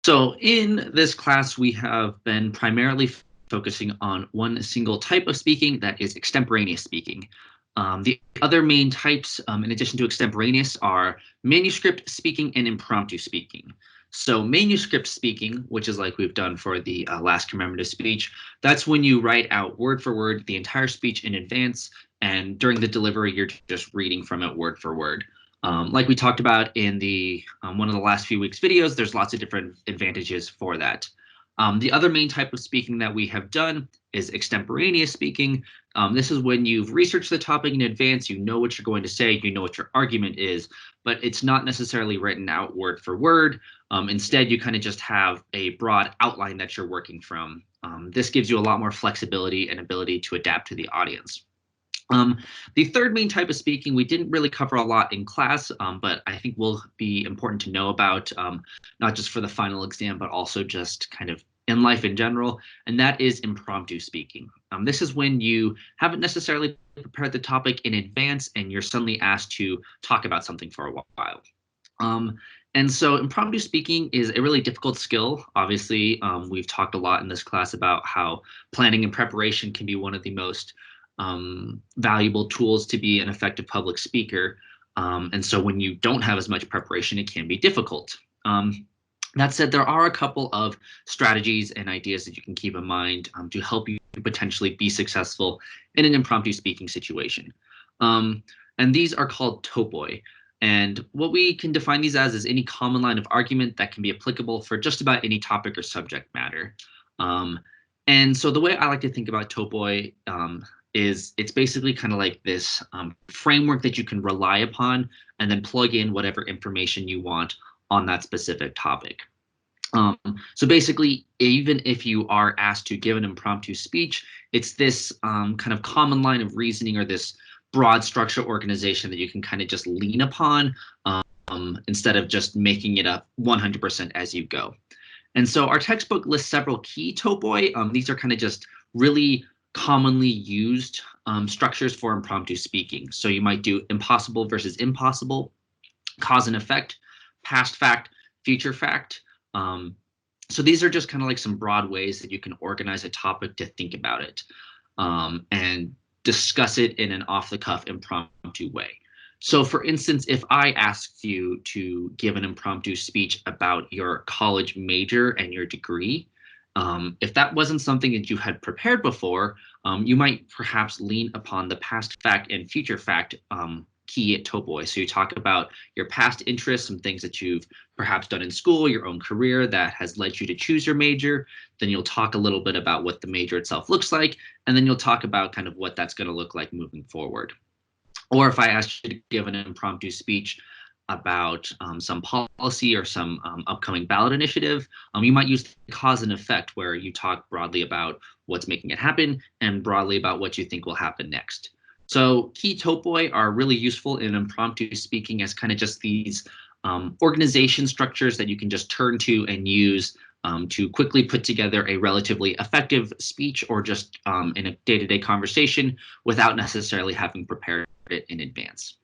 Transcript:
So in this class, we have been primarily focusing on one single type of speaking, that is extemporaneous speaking. The other main types, in addition to extemporaneous, are manuscript speaking and impromptu speaking. So manuscript speaking, which is like we've done for the last commemorative speech, that's when you write out word for word the entire speech in advance, and during the delivery, you're just reading from it word for word. Like we talked about in the one of the last few weeks videos, there's lots of different advantages for that. The other main type of speaking that we have done is extemporaneous speaking. This is when you've researched the topic in advance, you know what you're going to say, you know what your argument is, but it's not necessarily written out word for word. Instead, you kind of just have a broad outline that you're working from. This gives you a lot more flexibility and ability to adapt to the audience. The third main type of speaking we didn't really cover a lot in class, but I think will be important to know about, not just for the final exam, but also just kind of in life in general, and that is impromptu speaking. This is when you haven't necessarily prepared the topic in advance and you're suddenly asked to talk about something for a while. And so impromptu speaking is a really difficult skill. Obviously, we've talked a lot in this class about how planning and preparation can be one of the most valuable tools to be an effective public speaker. And so when you don't have as much preparation, it can be difficult. That said, there are a couple of strategies and ideas that you can keep in mind to help you potentially be successful in an impromptu speaking situation. And these are called topoi. And what we can define these as is any common line of argument that can be applicable for just about any topic or subject matter. And so the way I like to think about topoi is it's basically kind of like this framework that you can rely upon and then plug in whatever information you want on that specific topic. So basically, even if you are asked to give an impromptu speech, it's this kind of common line of reasoning or this broad structure organization that you can kind of just lean upon instead of just making it up 100% as you go. And so our textbook lists several key topoi. These are kind of just really commonly used structures for impromptu speaking. So you might do impossible versus impossible, cause and effect, past fact, future fact. So these are just kind of like some broad ways that you can organize a topic to think about it and discuss it in an off-the-cuff impromptu way. So for instance, if I asked you to give an impromptu speech about your college major and your degree, if that wasn't something that you had prepared before, you might perhaps lean upon the past fact and future fact key at topoi. So you talk about your past interests, some things that you've perhaps done in school, your own career that has led you to choose your major. Then you'll talk a little bit about what the major itself looks like, and then you'll talk about kind of what that's going to look like moving forward. Or if I asked you to give an impromptu speech about some policy or some upcoming ballot initiative, you might use the cause and effect, where you talk broadly about what's making it happen and broadly about what you think will happen next. So key topoi are really useful in impromptu speaking as kind of just these organization structures that you can just turn to and use to quickly put together a relatively effective speech or just in a day-to-day conversation without necessarily having prepared it in advance.